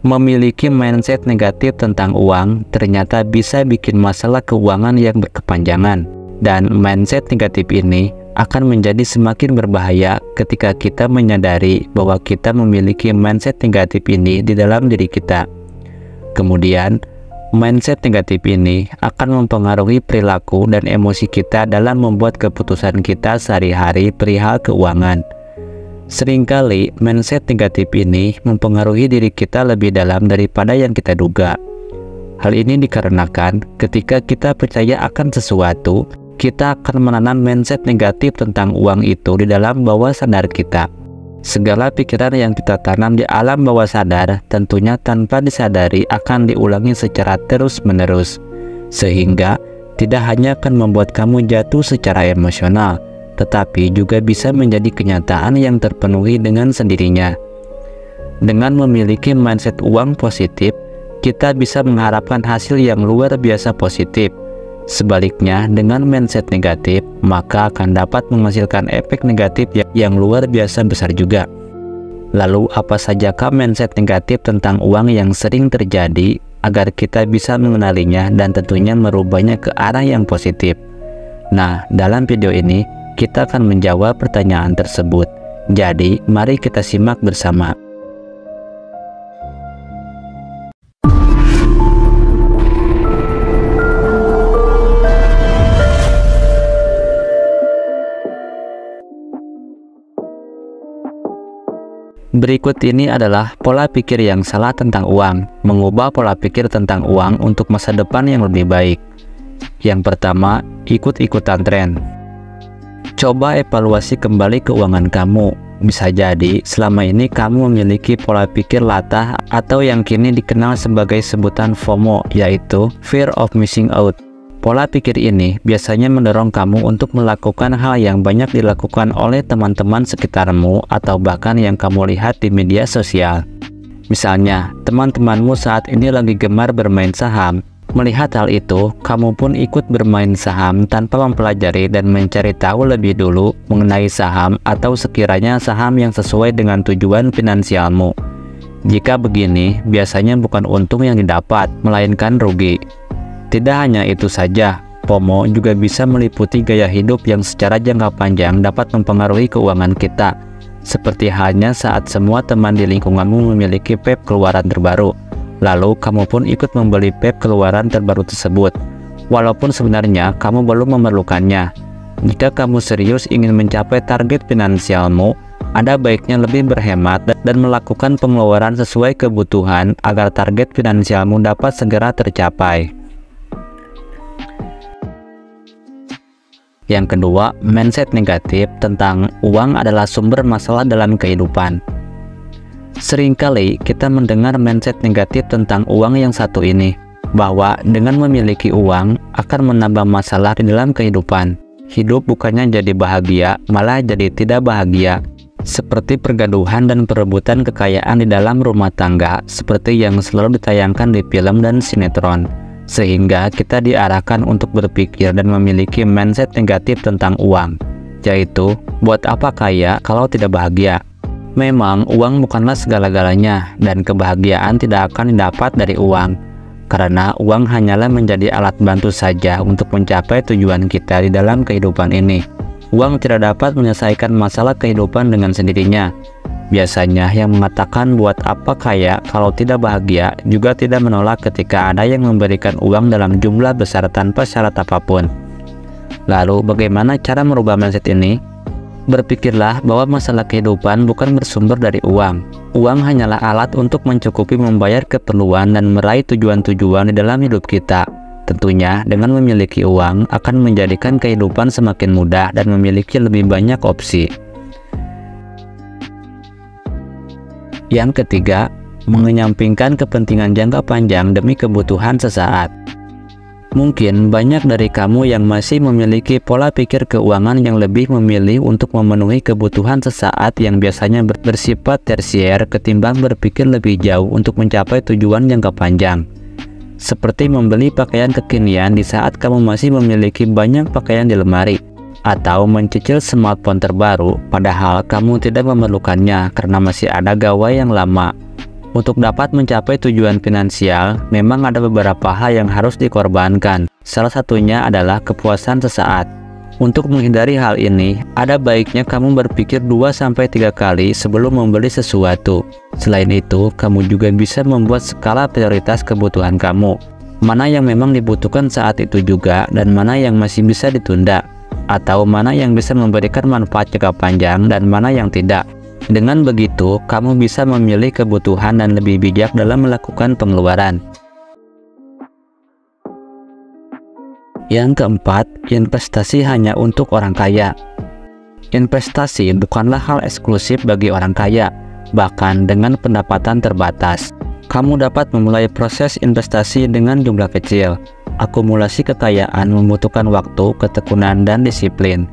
Memiliki mindset negatif tentang uang ternyata bisa bikin masalah keuangan yang berkepanjangan, dan mindset negatif ini akan menjadi semakin berbahaya ketika kita menyadari bahwa kita memiliki mindset negatif ini di dalam diri kita. Kemudian, mindset negatif ini akan mempengaruhi perilaku dan emosi kita dalam membuat keputusan kita sehari-hari perihal keuangan. Seringkali mindset negatif ini mempengaruhi diri kita lebih dalam daripada yang kita duga. Hal ini dikarenakan ketika kita percaya akan sesuatu, kita akan menanam mindset negatif tentang uang itu di dalam bawah sadar kita. Segala pikiran yang kita tanam di alam bawah sadar tentunya tanpa disadari akan diulangi secara terus-menerus, sehingga tidak hanya akan membuat kamu jatuh secara emosional, tetapi juga bisa menjadi kenyataan yang terpenuhi dengan sendirinya. Dengan memiliki mindset uang positif, kita bisa mengharapkan hasil yang luar biasa positif. Sebaliknya, dengan mindset negatif, maka akan dapat menghasilkan efek negatif yang luar biasa besar juga. Lalu, apa sajakah mindset negatif tentang uang yang sering terjadi agar kita bisa mengenalinya dan tentunya merubahnya ke arah yang positif? Nah, dalam video ini, kita akan menjawab pertanyaan tersebut. Jadi, mari kita simak bersama. Berikut ini adalah pola pikir yang salah tentang uang. Mengubah pola pikir tentang uang untuk masa depan yang lebih baik. Yang pertama, ikut-ikutan tren. Coba evaluasi kembali keuangan kamu. Bisa jadi selama ini kamu memiliki pola pikir latah atau yang kini dikenal sebagai sebutan FOMO, yaitu Fear of Missing Out. Pola pikir ini biasanya mendorong kamu untuk melakukan hal yang banyak dilakukan oleh teman-teman sekitarmu atau bahkan yang kamu lihat di media sosial. Misalnya, teman-temanmu saat ini lagi gemar bermain saham. Melihat hal itu, kamu pun ikut bermain saham tanpa mempelajari dan mencari tahu lebih dulu mengenai saham atau sekiranya saham yang sesuai dengan tujuan finansialmu. Jika begini, biasanya bukan untung yang didapat, melainkan rugi. Tidak hanya itu saja, FOMO juga bisa meliputi gaya hidup yang secara jangka panjang dapat mempengaruhi keuangan kita. Seperti halnya saat semua teman di lingkunganmu memiliki vape keluaran terbaru. Lalu kamu pun ikut membeli vape keluaran terbaru tersebut, walaupun sebenarnya kamu belum memerlukannya. Jika kamu serius ingin mencapai target finansialmu, ada baiknya lebih berhemat dan melakukan pengeluaran sesuai kebutuhan agar target finansialmu dapat segera tercapai. Yang kedua, mindset negatif tentang uang adalah sumber masalah dalam kehidupan. Seringkali kita mendengar mindset negatif tentang uang yang satu ini, bahwa dengan memiliki uang akan menambah masalah di dalam kehidupan. Hidup bukannya jadi bahagia, malah jadi tidak bahagia. Seperti pergaduhan dan perebutan kekayaan di dalam rumah tangga, seperti yang selalu ditayangkan di film dan sinetron. Sehingga kita diarahkan untuk berpikir dan memiliki mindset negatif tentang uang, yaitu, buat apa kaya kalau tidak bahagia? Memang uang bukanlah segala-galanya, dan kebahagiaan tidak akan didapat dari uang, karena uang hanyalah menjadi alat bantu saja untuk mencapai tujuan kita di dalam kehidupan ini. Uang tidak dapat menyelesaikan masalah kehidupan dengan sendirinya. Biasanya yang mengatakan buat apa kaya kalau tidak bahagia juga tidak menolak ketika ada yang memberikan uang dalam jumlah besar tanpa syarat apapun. Lalu bagaimana cara merubah mindset ini? Berpikirlah bahwa masalah kehidupan bukan bersumber dari uang. Uang hanyalah alat untuk mencukupi membayar keperluan dan meraih tujuan-tujuan di dalam hidup kita. Tentunya dengan memiliki uang akan menjadikan kehidupan semakin mudah dan memiliki lebih banyak opsi. Yang ketiga, mengenyampingkan kepentingan jangka panjang demi kebutuhan sesaat. Mungkin banyak dari kamu yang masih memiliki pola pikir keuangan yang lebih memilih untuk memenuhi kebutuhan sesaat yang biasanya bersifat tersier ketimbang berpikir lebih jauh untuk mencapai tujuan jangka panjang. Seperti membeli pakaian kekinian di saat kamu masih memiliki banyak pakaian di lemari, atau mencicil smartphone terbaru padahal kamu tidak memerlukannya karena masih ada gawai yang lama. Untuk dapat mencapai tujuan finansial, memang ada beberapa hal yang harus dikorbankan. Salah satunya adalah kepuasan sesaat. Untuk menghindari hal ini, ada baiknya kamu berpikir 2-3 kali sebelum membeli sesuatu. Selain itu, kamu juga bisa membuat skala prioritas kebutuhan kamu. Mana yang memang dibutuhkan saat itu juga, dan mana yang masih bisa ditunda. Atau mana yang bisa memberikan manfaat jangka panjang dan mana yang tidak. Dengan begitu, kamu bisa memilih kebutuhan dan lebih bijak dalam melakukan pengeluaran. Yang keempat, investasi hanya untuk orang kaya. Investasi bukanlah hal eksklusif bagi orang kaya, bahkan dengan pendapatan terbatas. Kamu dapat memulai proses investasi dengan jumlah kecil. Akumulasi kekayaan membutuhkan waktu, ketekunan, dan disiplin.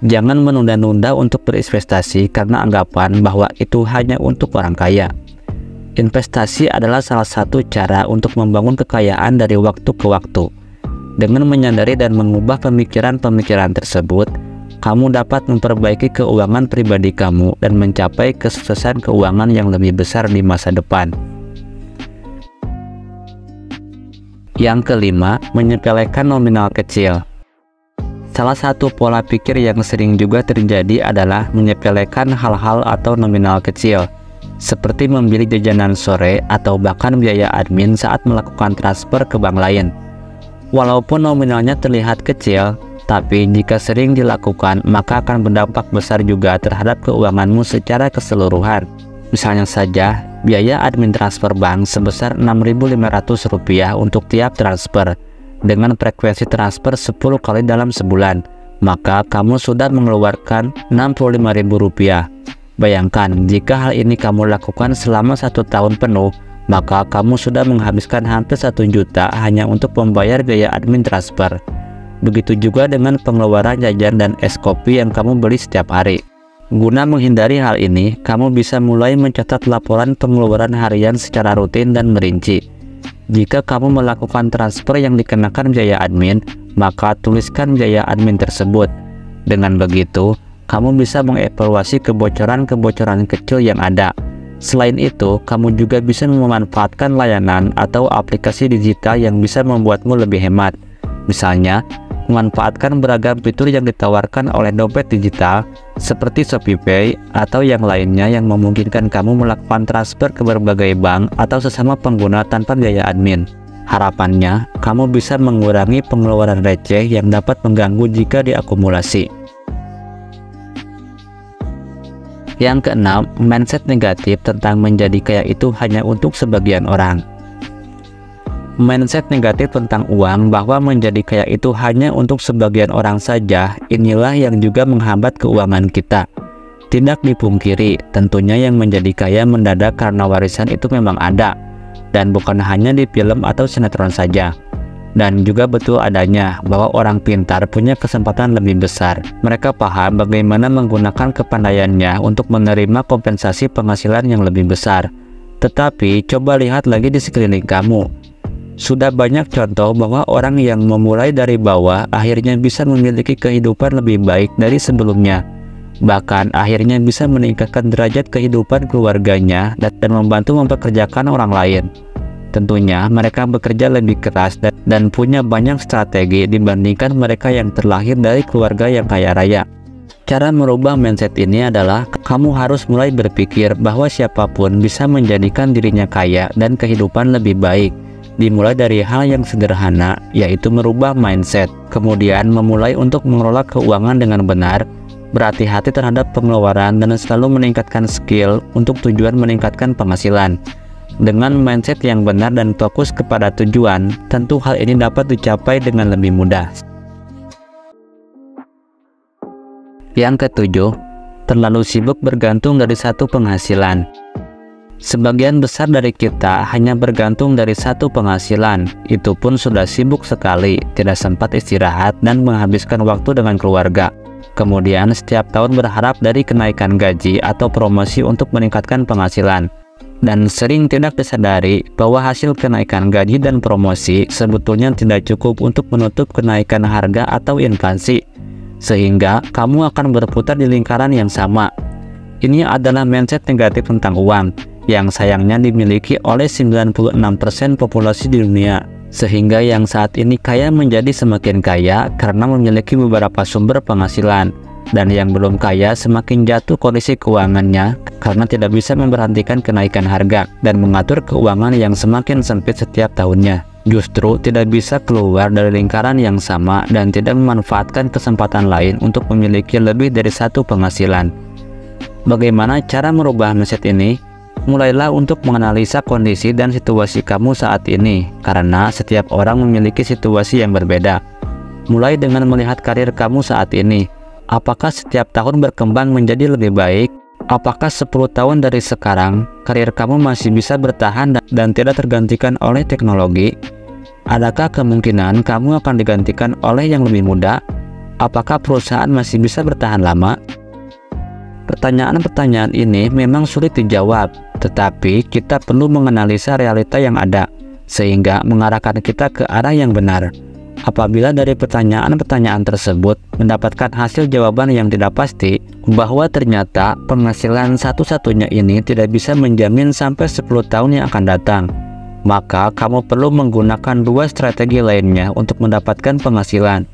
Jangan menunda-nunda untuk berinvestasi karena anggapan bahwa itu hanya untuk orang kaya. Investasi adalah salah satu cara untuk membangun kekayaan dari waktu ke waktu. Dengan menyadari dan mengubah pemikiran-pemikiran tersebut, kamu dapat memperbaiki keuangan pribadi kamu dan mencapai kesuksesan keuangan yang lebih besar di masa depan. Yang kelima, menyepelekan nominal kecil. Salah satu pola pikir yang sering juga terjadi adalah menyepelekan hal-hal atau nominal kecil, seperti membeli jajanan sore atau bahkan biaya admin saat melakukan transfer ke bank lain. Walaupun nominalnya terlihat kecil, tapi jika sering dilakukan, maka akan berdampak besar juga terhadap keuanganmu secara keseluruhan. Misalnya saja, biaya admin transfer bank sebesar Rp6.500 untuk tiap transfer. Dengan frekuensi transfer 10 kali dalam sebulan, maka kamu sudah mengeluarkan Rp65.000. Bayangkan, jika hal ini kamu lakukan selama 1 tahun penuh, maka kamu sudah menghabiskan hampir 1 juta hanya untuk membayar biaya admin transfer. Begitu juga dengan pengeluaran jajan dan es kopi yang kamu beli setiap hari. Guna menghindari hal ini, kamu bisa mulai mencatat laporan pengeluaran harian secara rutin dan merinci. Jika kamu melakukan transfer yang dikenakan biaya admin, maka tuliskan biaya admin tersebut. Dengan begitu, kamu bisa mengevaluasi kebocoran-kebocoran kecil yang ada. Selain itu, kamu juga bisa memanfaatkan layanan atau aplikasi digital yang bisa membuatmu lebih hemat. Misalnya, memanfaatkan beragam fitur yang ditawarkan oleh dompet digital seperti ShopeePay atau yang lainnya yang memungkinkan kamu melakukan transfer ke berbagai bank atau sesama pengguna tanpa biaya admin. Harapannya, kamu bisa mengurangi pengeluaran receh yang dapat mengganggu jika diakumulasi. Yang keenam, mindset negatif tentang menjadi kaya itu hanya untuk sebagian orang. Mindset negatif tentang uang bahwa menjadi kaya itu hanya untuk sebagian orang saja, inilah yang juga menghambat keuangan kita. Tidak dipungkiri, tentunya yang menjadi kaya mendadak karena warisan itu memang ada, dan bukan hanya di film atau sinetron saja. Dan juga betul adanya bahwa orang pintar punya kesempatan lebih besar. Mereka paham bagaimana menggunakan kepandaiannya untuk menerima kompensasi penghasilan yang lebih besar. Tetapi coba lihat lagi di sekeliling kamu. Sudah banyak contoh bahwa orang yang memulai dari bawah akhirnya bisa memiliki kehidupan lebih baik dari sebelumnya. Bahkan akhirnya bisa meningkatkan derajat kehidupan keluarganya dan membantu mempekerjakan orang lain. Tentunya mereka bekerja lebih keras dan punya banyak strategi dibandingkan mereka yang terlahir dari keluarga yang kaya raya. Cara merubah mindset ini adalah kamu harus mulai berpikir bahwa siapapun bisa menjadikan dirinya kaya dan kehidupan lebih baik. Dimulai dari hal yang sederhana, yaitu merubah mindset, kemudian memulai untuk mengelola keuangan dengan benar, berhati-hati terhadap pengeluaran, dan selalu meningkatkan skill untuk tujuan meningkatkan penghasilan. Dengan mindset yang benar dan fokus kepada tujuan, tentu hal ini dapat dicapai dengan lebih mudah. Yang ketujuh, terlalu sibuk bergantung dari satu penghasilan. Sebagian besar dari kita hanya bergantung dari satu penghasilan, itu pun sudah sibuk sekali, tidak sempat istirahat dan menghabiskan waktu dengan keluarga. Kemudian setiap tahun berharap dari kenaikan gaji atau promosi untuk meningkatkan penghasilan. Dan sering tidak disadari bahwa hasil kenaikan gaji dan promosi sebetulnya tidak cukup untuk menutup kenaikan harga atau inflasi, sehingga kamu akan berputar di lingkaran yang sama. Ini adalah mindset negatif tentang uang. yang sayangnya dimiliki oleh 96% populasi di dunia. Sehingga yang saat ini kaya menjadi semakin kaya karena memiliki beberapa sumber penghasilan, dan yang belum kaya semakin jatuh kondisi keuangannya karena tidak bisa memberhentikan kenaikan harga dan mengatur keuangan yang semakin sempit setiap tahunnya. Justru tidak bisa keluar dari lingkaran yang sama dan tidak memanfaatkan kesempatan lain untuk memiliki lebih dari satu penghasilan. Bagaimana cara merubah mindset ini? Mulailah untuk menganalisa kondisi dan situasi kamu saat ini, karena setiap orang memiliki situasi yang berbeda. Mulai dengan melihat karir kamu saat ini. Apakah setiap tahun berkembang menjadi lebih baik? Apakah 10 tahun dari sekarang, karir kamu masih bisa bertahan dan tidak tergantikan oleh teknologi? Adakah kemungkinan kamu akan digantikan oleh yang lebih muda? Apakah perusahaan masih bisa bertahan lama? Pertanyaan-pertanyaan ini memang sulit dijawab, tetapi kita perlu menganalisa realita yang ada, sehingga mengarahkan kita ke arah yang benar. Apabila dari pertanyaan-pertanyaan tersebut mendapatkan hasil jawaban yang tidak pasti, bahwa ternyata penghasilan satu-satunya ini tidak bisa menjamin sampai 10 tahun yang akan datang, maka kamu perlu menggunakan dua strategi lainnya untuk mendapatkan penghasilan.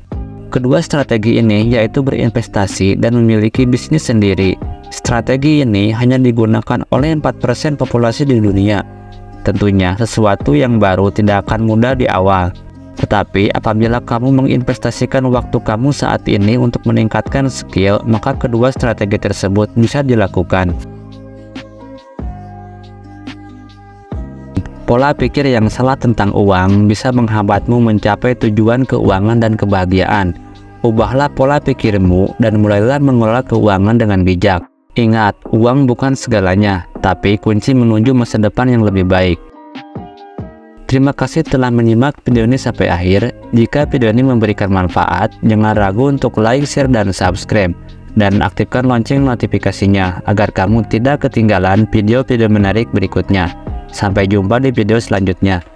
Kedua strategi ini yaitu berinvestasi dan memiliki bisnis sendiri. Strategi ini hanya digunakan oleh 4% populasi di dunia. Tentunya sesuatu yang baru tidak akan mudah di awal. Tetapi apabila kamu menginvestasikan waktu kamu saat ini untuk meningkatkan skill, maka kedua strategi tersebut bisa dilakukan. Pola pikir yang salah tentang uang bisa menghambatmu mencapai tujuan keuangan dan kebahagiaan. Ubahlah pola pikirmu dan mulailah mengelola keuangan dengan bijak. Ingat, uang bukan segalanya, tapi kunci menuju masa depan yang lebih baik. Terima kasih telah menyimak video ini sampai akhir. Jika video ini memberikan manfaat, jangan ragu untuk like, share, dan subscribe. Dan aktifkan lonceng notifikasinya agar kamu tidak ketinggalan video-video menarik berikutnya. Sampai jumpa di video selanjutnya.